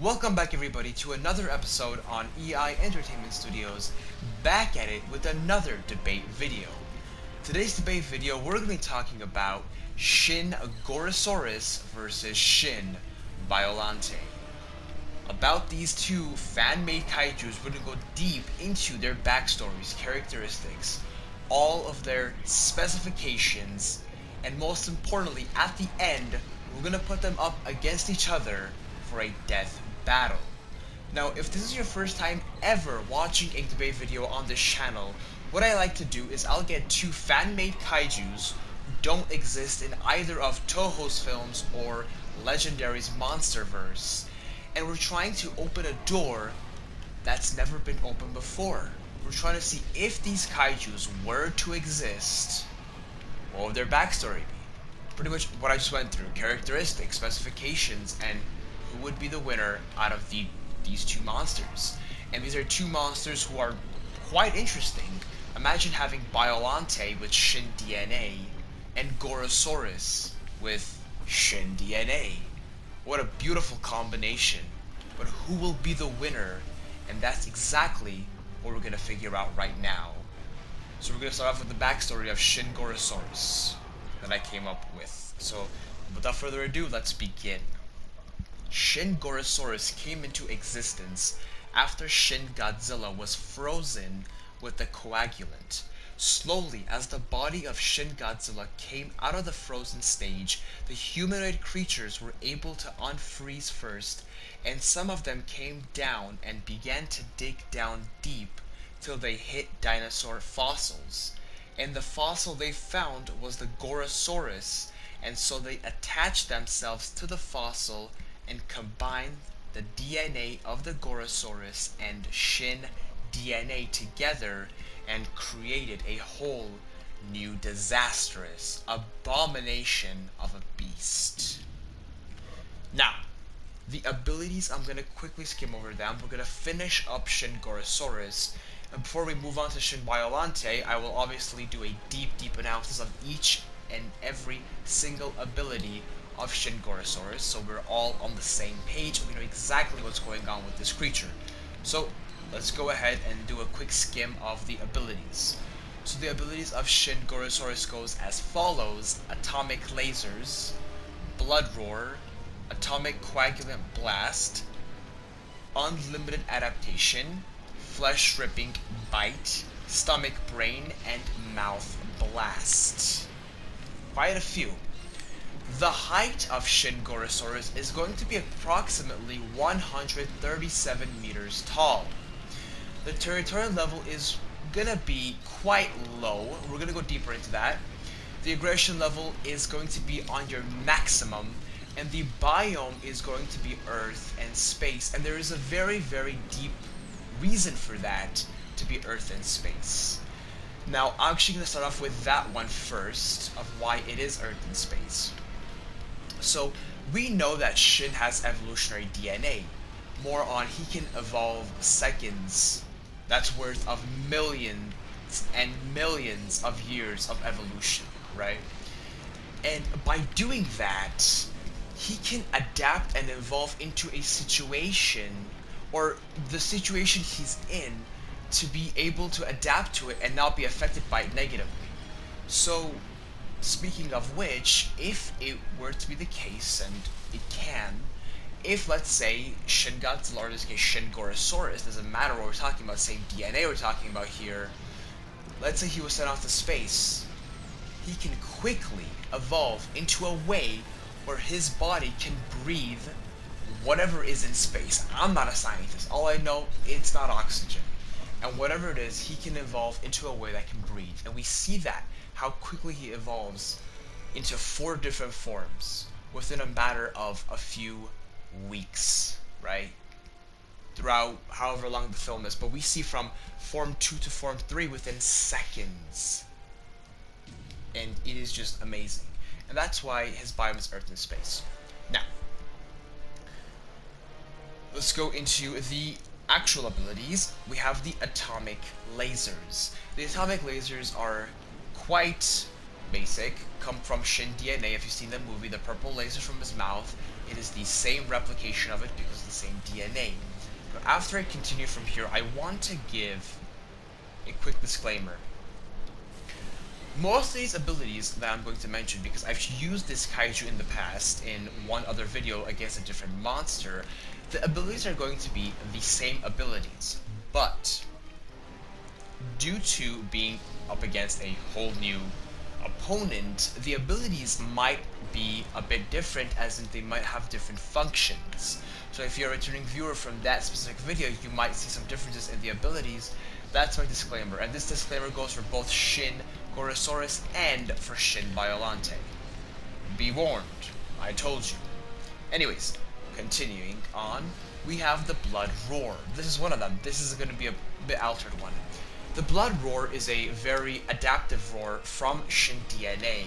Welcome back everybody to another episode on EI Entertainment Studios, back at it with another debate video. Today's debate video we're going to be talking about Shin Gorasaurus versus Shin Biollante. About these two fan-made kaijus, we're going to go deep into their backstories, characteristics, all of their specifications, and most importantly, at the end, we're going to put them up against each other for a death battle. Now, if this is your first time ever watching a debate video on this channel, what I like to do is I'll get two fan-made kaijus who don't exist in either of Toho's films or Legendary's Monsterverse, and we're trying to open a door that's never been opened before. We're trying to see if these kaijus were to exist, what would their backstory be? Pretty much what I just went through, characteristics, specifications, and who would be the winner out of these two monsters. And these are two monsters who are quite interesting. Imagine having Biollante with Shin DNA and Gorosaurus with Shin DNA. What a beautiful combination. But who will be the winner? And that's exactly what we're going to figure out right now. So we're going to start off with the backstory of Shin Gorasaurus that I came up with. So without further ado, let's begin. Shin Gorasaurus came into existence after Shin Godzilla was frozen with the Coagulant. Slowly, as the body of Shin Godzilla came out of the frozen stage, the humanoid creatures were able to unfreeze first, and some of them came down and began to dig down deep till they hit dinosaur fossils. And the fossil they found was the Gorosaurus, and so they attached themselves to the fossil and combined the DNA of the Gorosaurus and Shin DNA together and created a whole new disastrous abomination of a beast. Now, the abilities, I'm going to quickly skim over them. We're going to finish up Shin Gorasaurus. And before we move on to Shin Biollante, I will obviously do a deep analysis of each and every single ability of Shin Gorasaurus, so we're all on the same page and we know exactly what's going on with this creature. So let's go ahead and do a quick skim of the abilities. So the abilities of Shin Gorasaurus goes as follows: Atomic Lasers, Blood Roar, Atomic Coagulant Blast, Unlimited Adaptation, Flesh Ripping Bite, Stomach Brain, and Mouth Blast. Quite a few. The height of Shin Gorasaurus is going to be approximately 137 meters tall. The territorial level is gonna be quite low. We're gonna go deeper into that. The aggression level is going to be on your maximum, and the biome is going to be Earth and space, and there is a very deep reason for that to be Earth and space. Now, I'm actually going to start off with that one first, of why it is Earth and space. So, we know that Shin has evolutionary DNA. More on, he can evolve seconds. That's worth of millions and millions of years of evolution, right? And by doing that, he can adapt and evolve into a situation, or the situation he's in, to be able to adapt to it and not be affected by it negatively. So, speaking of which, if it were to be the case, and it can, if let's say Shin Godzilla, or in this case Shin Gorasaurus, doesn't matter what we're talking about, same DNA we're talking about here, let's say he was sent off to space, he can quickly evolve into a way where his body can breathe whatever is in space. I'm not a scientist, all I know, it's not oxygen. And whatever it is, he can evolve into a way that can breathe. And we see that, how quickly he evolves into 4 different forms within a matter of a few weeks, right? Throughout however long the film is. But we see from Form 2 to Form 3 within seconds. And it is just amazing. And that's why his biome is Earth and space. Now, let's go into the actual abilities. We have the atomic lasers. The atomic lasers are quite basic, come from Shin DNA. If you've seen the movie, the purple lasers from his mouth it is the same replication of it because of the same DNA. But after I continue from here, I want to give a quick disclaimer. Most of these abilities that I'm going to mention, because I've used this kaiju in the past in one other video against a different monster, the abilities are going to be the same abilities, but due to being up against a whole new opponent, the abilities might be a bit different, as in they might have different functions. So if you're a returning viewer from that specific video, you might see some differences in the abilities. That's my disclaimer, and this disclaimer goes for both Shin Gorasaurus and for Shin Biollante. Be warned, I told you. Anyways, continuing on, we have the Blood Roar. This is one of them. This is going to be a bit altered one. The Blood Roar is a very adaptive roar from Shin DNA,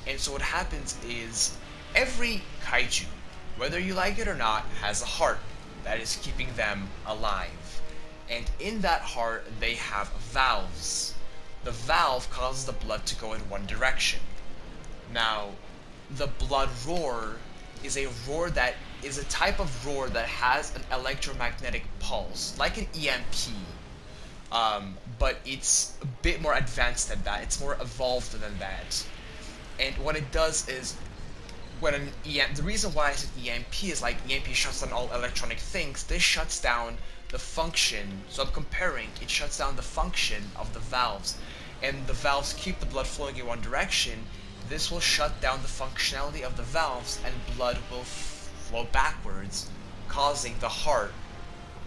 and so what happens is every kaiju, whether you like it or not, has a heart that is keeping them alive. And in that heart, they have valves. The valve causes the blood to go in one direction. Now, the Blood Roar is a roar that is a type of roar that has an electromagnetic pulse, like an EMP. But it's a bit more advanced than that. It's more evolved than that. And what it does is, when an the reason why I said EMP is like EMP shuts down all electronic things, this shuts down the function. So I'm comparing, it shuts down the function of the valves. And the valves keep the blood flowing in one direction. This will shut down the functionality of the valves, and blood will flow backwards, causing the heart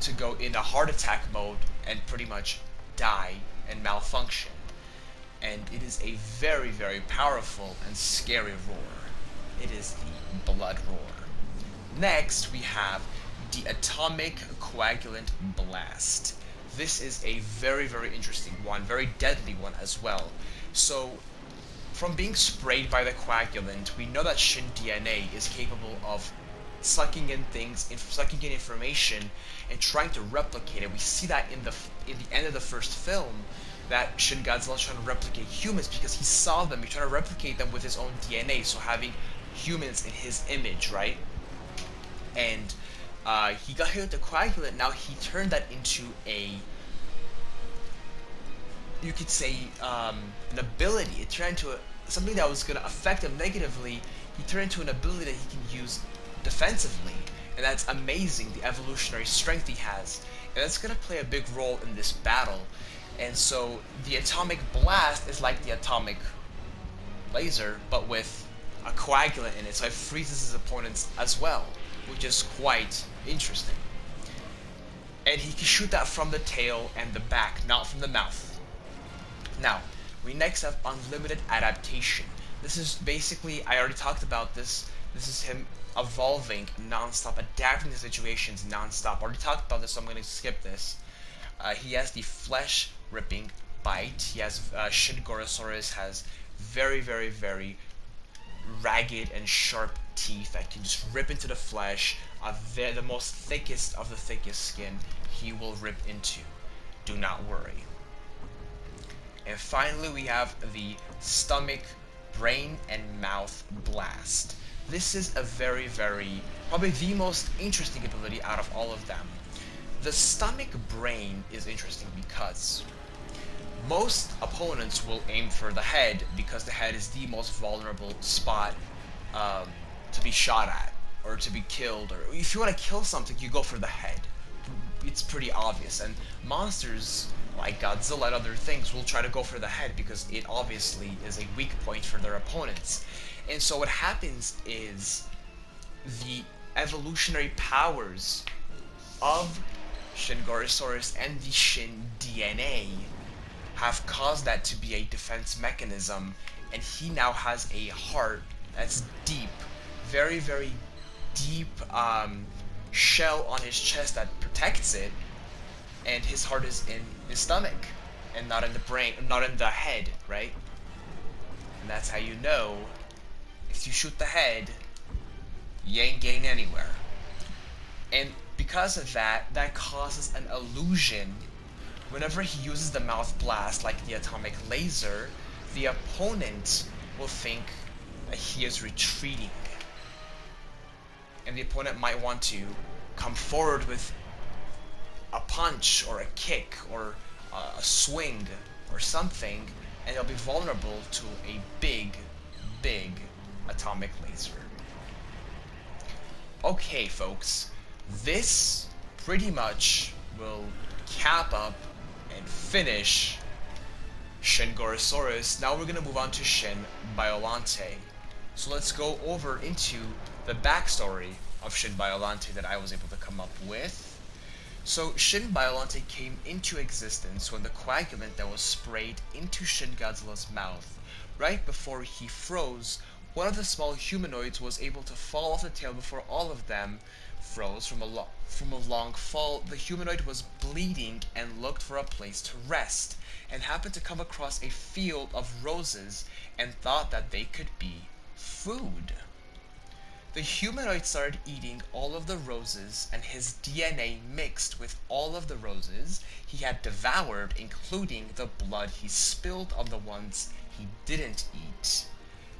to go in a heart attack mode and pretty much die and malfunction. And it is a very, very powerful and scary roar. It is the Blood Roar. Next, we have the Atomic Coagulant Blast. This is a very, very interesting one, very deadly one as well. So, from being sprayed by the coagulant, we know that Shin DNA is capable of sucking in things, sucking in information, and trying to replicate it. We see that in the end of the first film, that Shin Godzilla is trying to replicate humans because he saw them. He's trying to replicate them with his own DNA, so having humans in his image, right? And he got hit with the coagulant. Now he turned that into a, you could say, an ability. It turned into something that was going to affect him negatively. He turned into an ability that he can use defensively, and that's amazing, the evolutionary strength he has, and that's going to play a big role in this battle. And so the Atomic Blast is like the atomic laser, but with a coagulant in it, so it freezes his opponents as well, which is quite interesting. And he can shoot that from the tail and the back, not from the mouth. Now, we next have Unlimited Adaptation. This is basically, I already talked about this, this is him evolving non-stop, adapting to situations non-stop. I already talked about this, so I'm going to skip this. He has the flesh-ripping bite. He has, Shin Gorasaurus has very, very, very ragged and sharp teeth that can just rip into the flesh. The most thickest of the thickest skin he will rip into. Do not worry. And finally, we have the Stomach, Brain, and Mouth Blast. This is a very, very, probably the most interesting ability out of all of them. The Stomach Brain is interesting because most opponents will aim for the head because the head is the most vulnerable spot to be shot at or to be killed. Or if you want to kill something, you go for the head. It's pretty obvious, and monsters like Godzilla and other things will try to go for the head because it obviously is a weak point for their opponents. And so what happens is the evolutionary powers of Shin Gorasaurus and the Shin DNA have caused that to be a defense mechanism, and he now has a heart that's deep, very, very deep shell on his chest that protects it, and his heart is in his stomach and not in the brain, not in the head, right? And that's how you know if you shoot the head, you ain't getting anywhere. And because of that, that causes an illusion. Whenever he uses the mouth blast, like the atomic laser, the opponent will think that he is retreating. and the opponent might want to come forward with a punch or a kick or a swing or something, and they'll be vulnerable to a big atomic laser. Okay, folks, this pretty much will cap up and finish Shin Gorasaurus. Now we're going to move on to Shin Biollante. So let's go over into the backstory of Shin Biollante that I was able to come up with. So Shin Biollante came into existence when the coagulant that was sprayed into Shin Godzilla's mouth right before he froze, one of the small humanoids was able to fall off the tail before all of them froze from a long fall. The humanoid was bleeding and looked for a place to rest, and happened to come across a field of roses and thought that they could be food. The humanoid started eating all of the roses, and his DNA mixed with all of the roses he had devoured, including the blood he spilled on the ones he didn't eat.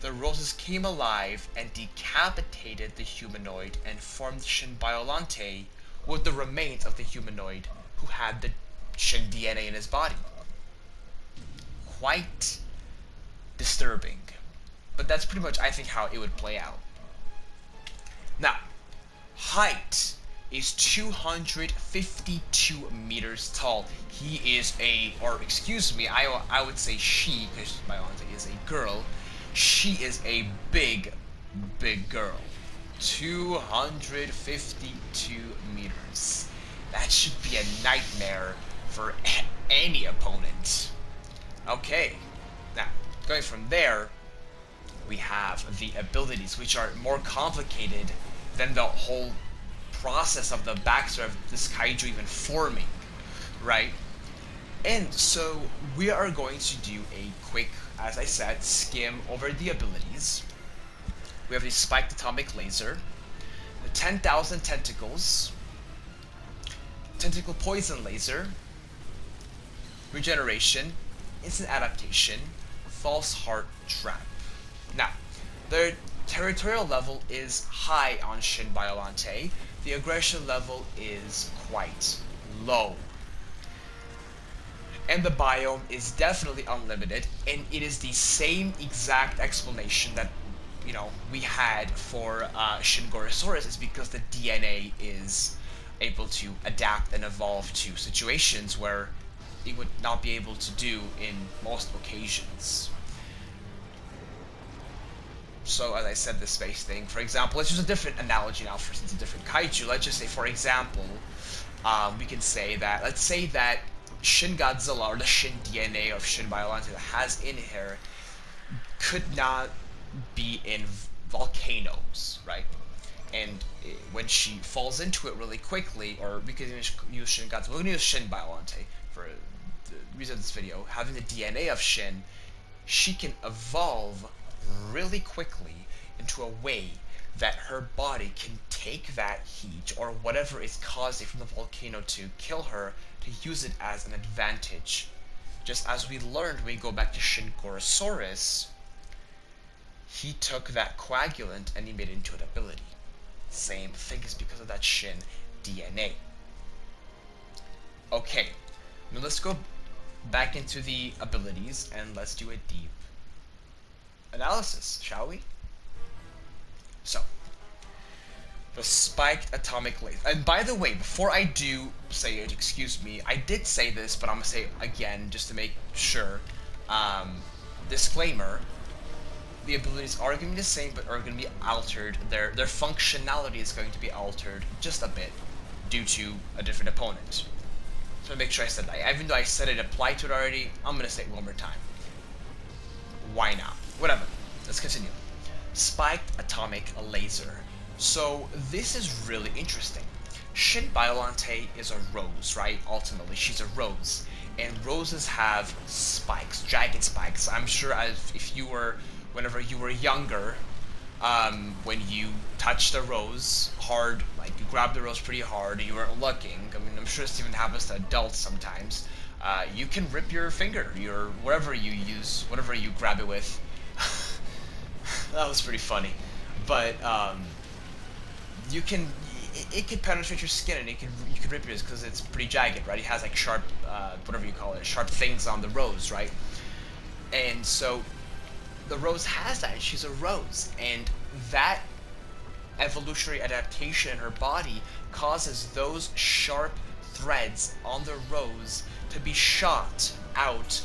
The roses came alive and decapitated the humanoid and formed Shin Biollante with the remains of the humanoid who had the Shin DNA in his body. Quite disturbing. But that's pretty much, I think, how it would play out. Now, height is 252 meters tall. He is I would say she, because Biollante is a girl. She is a big girl. 252 meters. That should be a nightmare for any opponent. Okay, now, going from there, we have the abilities, which are more complicated than the whole process of the backstory of this kaiju even forming, right? And so we are going to do a quick, as I said, skim over the abilities. We have the spiked atomic laser, the 10,000 tentacles, tentacle poison laser, regeneration, instant adaptation, false heart trap. Now, the territorial level is high on Shin Biollante. The aggression level is quite low. And the biome is definitely unlimited, and it is the same exact explanation that, you know, we had for Shin Gorasaurus, is because the DNA is able to adapt and evolve to situations where it would not be able to do in most occasions. So, as I said, the space thing, for example, let's use a different analogy now for since it's a different kaiju. Let's just say, for example, we can say that, let's say that Shin Godzilla, or the Shin DNA of Shin Biollante that has in here, could not be in volcanoes, right? And when she falls into it really quickly, or we could use Shin Godzilla, we're going to use Shin Biollante for the reason of this video, having the DNA of Shin, she can evolve really quickly into a way that her body can take that heat or whatever is causing from the volcano to kill her, to use it as an advantage. Just as we learned when we go back to Shin Gorasaurus, he took that coagulant and he made it into an ability. Same thing is because of that Shin DNA. Okay, now let's go back into the abilities and let's do a deep analysis, shall we? So, the spiked atomic laser. And by the way, before I do say it, excuse me, I did say this, but I'm going to say it again just to make sure. Disclaimer, the abilities are going to be the same, but are going to be altered. Their functionality is going to be altered just a bit due to a different opponent. So make sure I said that. Even though I said it applied to it already, I'm going to say it one more time. Why not? Whatever. Let's continue. Spiked atomic laser. So this is really interesting. Shin Biollante is a rose, right? Ultimately, she's a rose. And roses have spikes, jagged spikes. I'm sure if you were, whenever you were younger, when you touched a rose hard, like you grabbed the rose pretty hard and you weren't looking, I mean, I'm sure this even happens to adults sometimes, you can rip your finger, your whatever you use, whatever you grab it with. That was pretty funny. But you can it could penetrate your skin, and you could rip yours because it's pretty jagged, right? It has like sharp, whatever you call it, sharp things on the rose, right? And so the rose has that, and she's a rose, and that evolutionary adaptation in her body causes those sharp threads on the rose to be shot out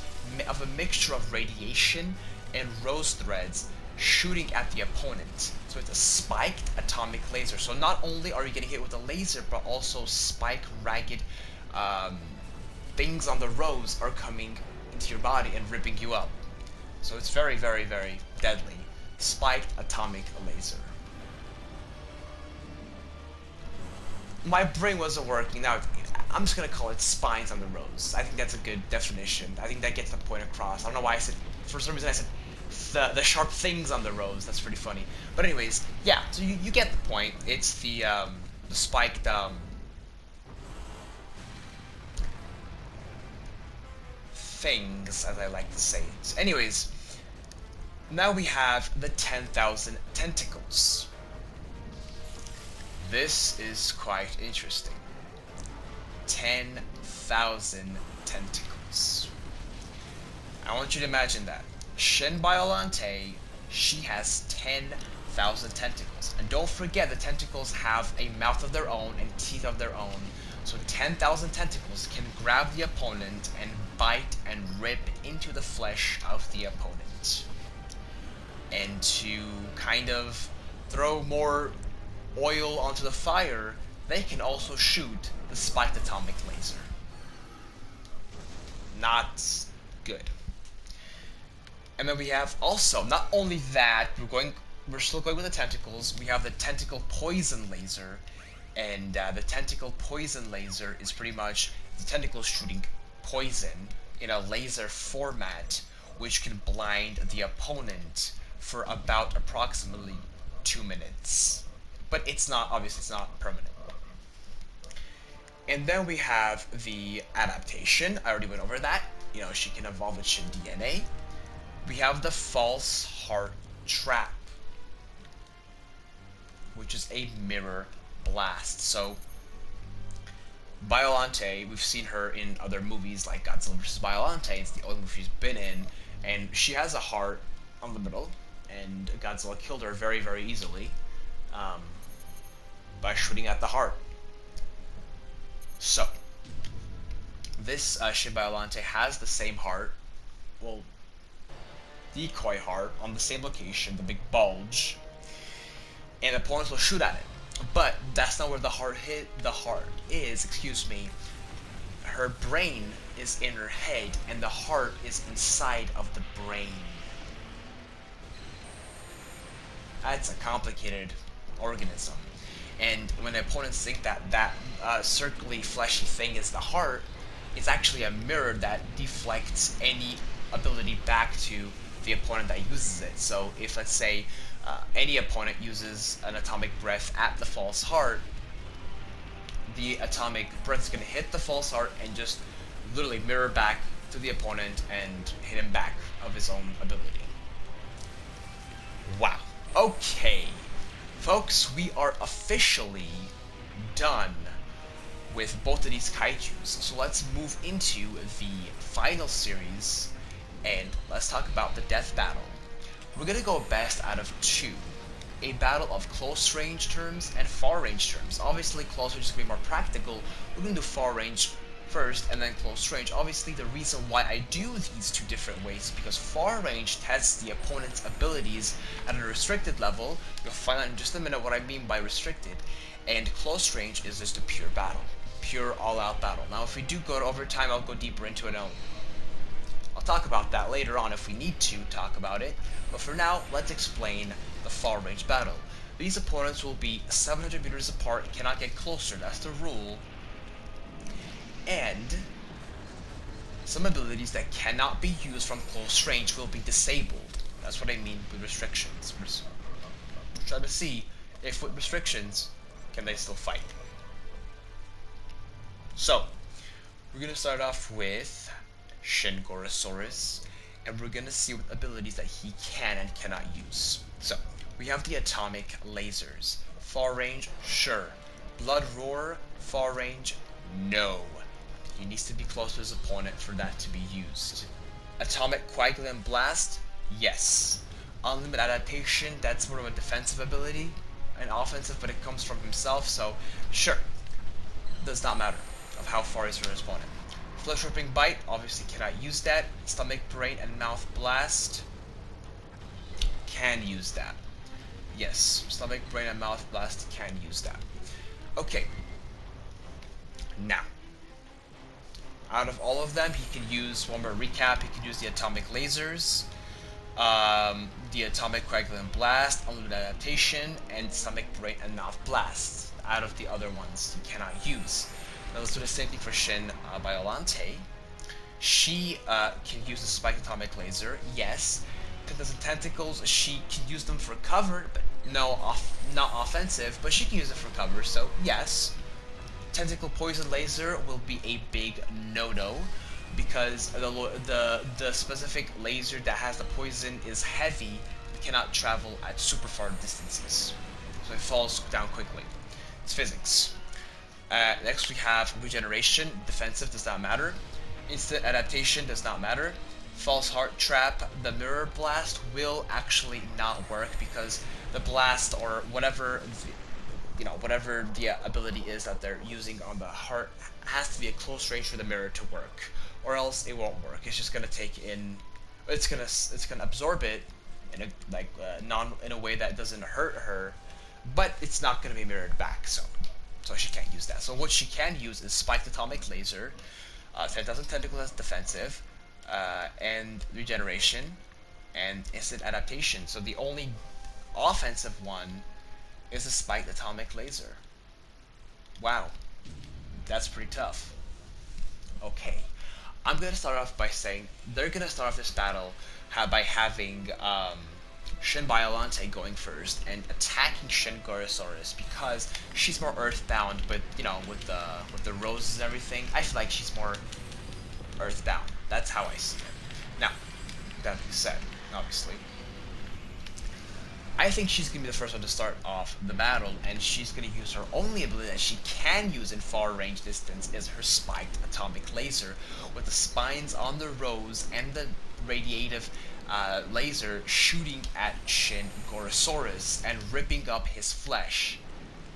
of a mixture of radiation and rose threads shooting at the opponent. So it's a spiked atomic laser. So not only are you getting hit with a laser, but also spiked, ragged things on the rose are coming into your body and ripping you up. So it's very, very, very deadly. Spiked atomic laser. My brain wasn't working. Now I'm just gonna call it spines on the rose. I think that's a good definition. I think that gets the point across. I don't know why I said, for some reason I said the sharp things on the rose. That's pretty funny. But anyways, yeah. So you get the point. It's the spiked things, as I like to say. So anyways, now we have the 10,000 tentacles. This is quite interesting. 10,000 tentacles. I want you to imagine that. Shin Biollante, she has 10,000 tentacles. And don't forget, the tentacles have a mouth of their own and teeth of their own. So 10,000 tentacles can grab the opponent and bite and rip into the flesh of the opponent. And to kind of throw more oil onto the fire, they can also shoot the spiked atomic laser. Not good. And then we have also, not only that, we're still going with the tentacles. We have the tentacle poison laser, and the tentacle poison laser is pretty much the tentacles shooting poison in a laser format, which can blind the opponent for about approximately 2 minutes. But it's not, obviously it's not permanent. And then we have the adaptation. I already went over that. You know, she can evolve with Shin DNA. We have the false heart trap, which is a mirror blast. So Biollante, we've seen her in other movies like Godzilla vs. Biollante. It's the only movie she's been in, and she has a heart on the middle, and Godzilla killed her very, very easily by shooting at the heart. So this Shin Biollante has the same heart, well, decoy heart on the same location, the big bulge, and opponents will shoot at it. But that's not where the heart is, excuse me. Her brain is in her head, and the heart is inside of the brain. That's a complicated organism. And when the opponents think that that circly, fleshy thing is the heart, it's actually a mirror that deflects any ability back to the opponent that uses it. So if, let's say, any opponent uses an atomic breath at the false heart, the atomic breath is going to hit the false heart and just literally mirror back to the opponent and hit him back of his own ability. Wow. Okay. Folks, we are officially done with both of these kaijus. So let's move into the final series, and let's talk about the death battle. We're going to go best out of two. A battle of close range terms and far range terms. Obviously close range is going to be more practical. We're going to do far range first and then close range. Obviously the reason why I do these two different ways is because far range tests the opponent's abilities at a restricted level. You'll find out in just a minute what I mean by restricted. And close range is just a pure battle. Pure all-out battle. Now if we do go to overtime, I'll go deeper into it. I'll talk about that later on if we need to talk about it. But for now, let's explain the far range battle. These opponents will be 700 meters apart, cannot get closer, that's the rule. And some abilities that cannot be used from close range will be disabled. That's what I mean with restrictions. We're trying to see if with restrictions, can they still fight. So, we're going to start off with Shin Gorasaurus, and we're going to see what abilities that he can and cannot use. So, we have the atomic lasers. Far range, sure. Blood roar, far range, no. He needs to be close to his opponent for that to be used. Atomic Coagulant Blast, yes. Unlimited Adaptation, that's more of a defensive ability and offensive, but it comes from himself, so sure. Does not matter of how far he's from his opponent. Flesh Ripping Bite, obviously cannot use that. Stomach, Brain, and Mouth Blast, can use that. Yes, Stomach, Brain, and Mouth Blast can use that. Okay. Now, out of all of them, he can use, one more recap, he can use the Atomic Lasers, the Atomic Coagulant Blast, Unlimited Adaptation, and Stomach, Brain, and Mouth Blast. Out of the other ones, he cannot use. Now let's do the same thing for Shin Biollante. She can use the Spiked Atomic Laser, yes. Tentacles and Tentacles, she can use them for cover, but not offensive, but she can use it for cover, so yes. Tentacle Poison Laser will be a big no-no, because the specific laser that has the poison is heavy, cannot travel at super far distances, so it falls down quickly. It's physics. Next we have Regeneration, defensive does not matter. Instant Adaptation does not matter. False Heart Trap, the Mirror Blast will actually not work because the blast or whatever whatever the ability is that they're using on the heart has to be a close range for the mirror to work, or else it won't work. It's just gonna take in, it's gonna absorb it in a in a way that doesn't hurt her, but it's not gonna be mirrored back. So she can't use that. So what she can use is Spiked Atomic Laser, 10,000 Tentacles as defensive, and Regeneration, and Instant Adaptation. So the only offensive one is a Spiked Atomic Laser. Wow, that's pretty tough. Okay, I'm gonna start off by saying they're gonna start off this battle by having Shin Biollante going first and attacking Shin Gorasaurus because she's more earthbound, but with the roses and everything, I feel like she's more earthbound. That's how I see it. Now, that being said, obviously, I think she's gonna be the first one to start off the battle, and she's gonna use her only ability that she can use in far range distance is her Spiked Atomic Laser, with the spines on the rose and the radiative laser shooting at Shin Gorasaurus and ripping up his flesh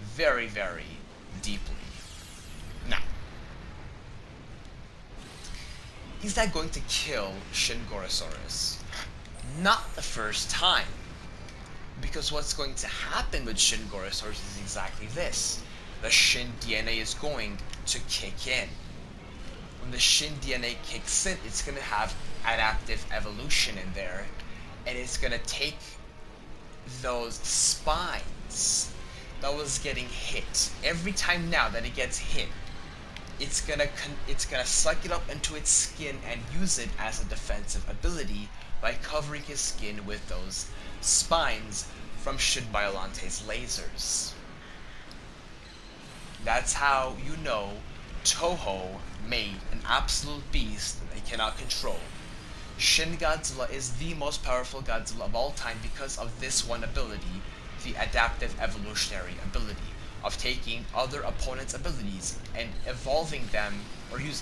very, very deeply. Now, he's not going to kill Shin Gorasaurus. Not the first time. Because what's going to happen with Shin Gorasaurus is exactly this. The Shin DNA is going to kick in. When the Shin DNA kicks in, it's going to have adaptive evolution in there, and it's going to take those spines that was getting hit. Every time now that it gets hit, it's gonna suck it up into its skin and use it as a defensive ability by covering his skin with those spines from Shin Biollante's lasers. That's how you know Toho made an absolute beast that they cannot control. Shin Godzilla is the most powerful Godzilla of all time because of this one ability, the adaptive evolutionary ability of taking other opponents' abilities and evolving them, or his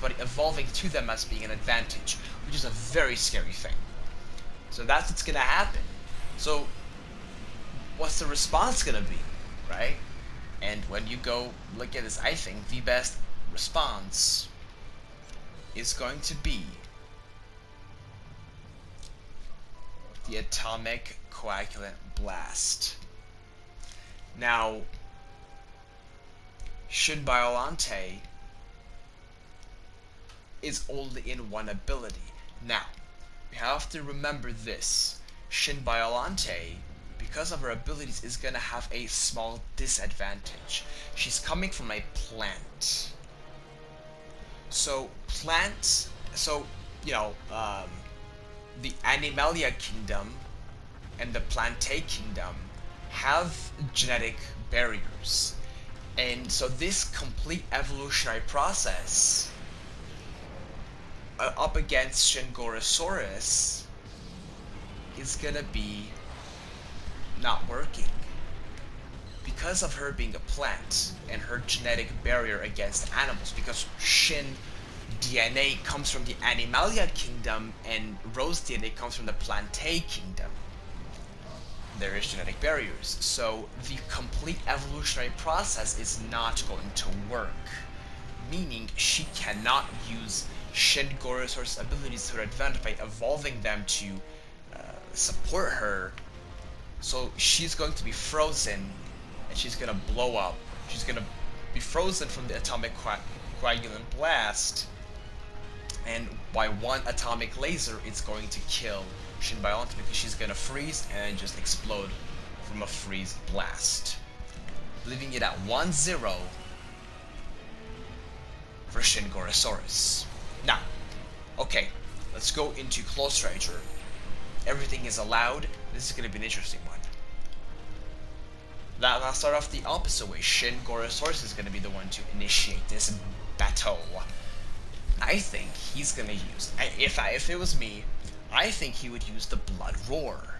body evolving to them as being an advantage, which is a very scary thing. So that's what's gonna happen. So what's the response gonna be, right? And when you go look at this, I think the best response is going to be the Atomic Coagulant Blast. Now, Shin Biollante is only in one ability. Now, we have to remember this. Shin Biollante, because of her abilities, is gonna have a small disadvantage. She's coming from a plant. So, plants, the Animalia Kingdom and the Plantae Kingdom have genetic barriers. And so this complete evolutionary process up against Shin Gorosaurus is gonna be not working. because of her being a plant and her genetic barrier against animals, because Shin DNA comes from the Animalia kingdom and Rose DNA comes from the Plantae kingdom, there is genetic barriers. So the complete evolutionary process is not going to work, meaning she cannot use Shin Gorasor's abilities to her advantage by evolving them to support her. So she's going to be frozen and she's going to blow up. She's going to be frozen from the atomic coagulant blast, and by one atomic laser it's going to kill Shin Biollante because she's going to freeze and just explode from a freeze blast, leaving it at 1-0 for Shin Gorasaurus. Now, okay, let's go into close treasure. Everything is allowed. This is going to be an interesting one. Now, I'll start off the opposite way. Shin Gorasaurus is going to be the one to initiate this battle. I think he's going to use, if it was me, I think he would use the Blood Roar.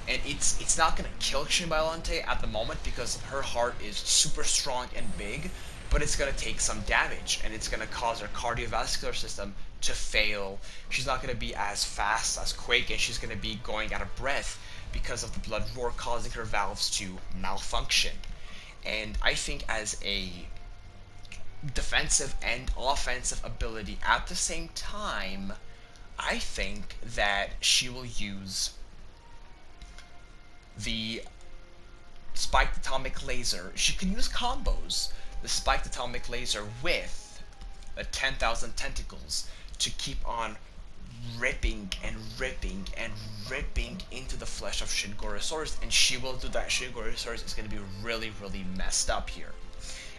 And it's not going to kill Shin Biollante at the moment because her heart is super strong and big, but it's going to take some damage, and it's going to cause her cardiovascular system to fail. She's not going to be as fast, as quick, and she's going to be going out of breath because of the Blood Roar causing her valves to malfunction. And I think as a defensive and offensive ability at the same time, I think that she will use the spiked atomic laser. She can use combos. The spiked atomic laser with the 10,000 tentacles to keep on ripping and ripping and ripping into the flesh of Shin Gorasaurus, and she will do that. Shin Gorasaurus is going to be really, really messed up here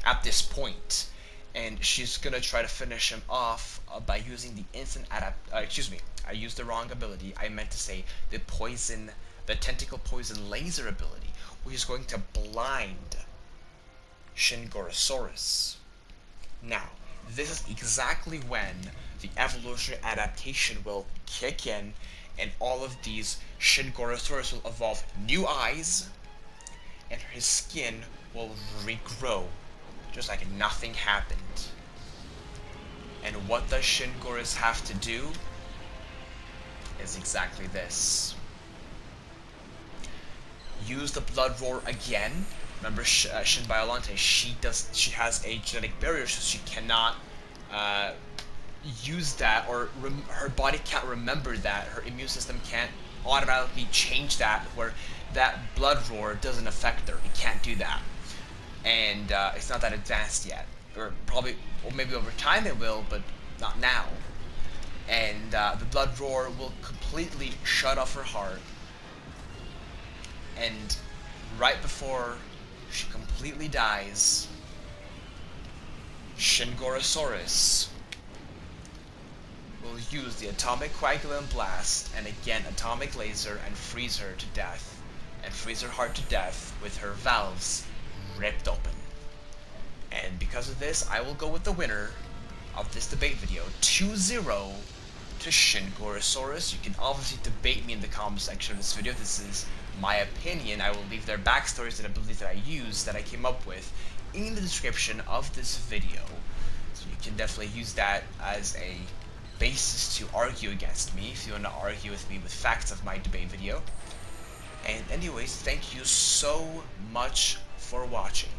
at this point, and she's going to try to finish him off by using the instant excuse me, I used the wrong ability. I meant to say the tentacle poison laser ability, which is going to blind Shin Gorasaurus. Now, this is exactly when the evolutionary adaptation will kick in, and all of these Shin Gorasaurus will evolve new eyes, and his skin will regrow, just like nothing happened. And what does Shin Goras have to do? Is exactly this. Use the Blood Roar again. Remember, Shin Biollante, she has a genetic barrier, so she cannot use that, or her body can't remember that. Her immune system can't automatically change that, where that Blood Roar doesn't affect her. It can't do that, and it's not that advanced yet, or probably, or maybe over time it will, but not now. And the Blood Roar will completely shut off her heart, and right before she completely dies, Shin Gorasaurus will use the atomic coagulant blast and again atomic laser and freeze her to death, and freeze her heart to death with her valves ripped open. And because of this, I will go with the winner of this debate video, 2-0 to Shin Gorasaurus. You can obviously debate me in the comment section of this video. This is my opinion. I will leave their backstories and abilities that I use, that I came up with, in the description of this video. So you can definitely use that as a basis to argue against me, if you want to argue with me with facts of my debate video. And anyways, thank you so much for watching.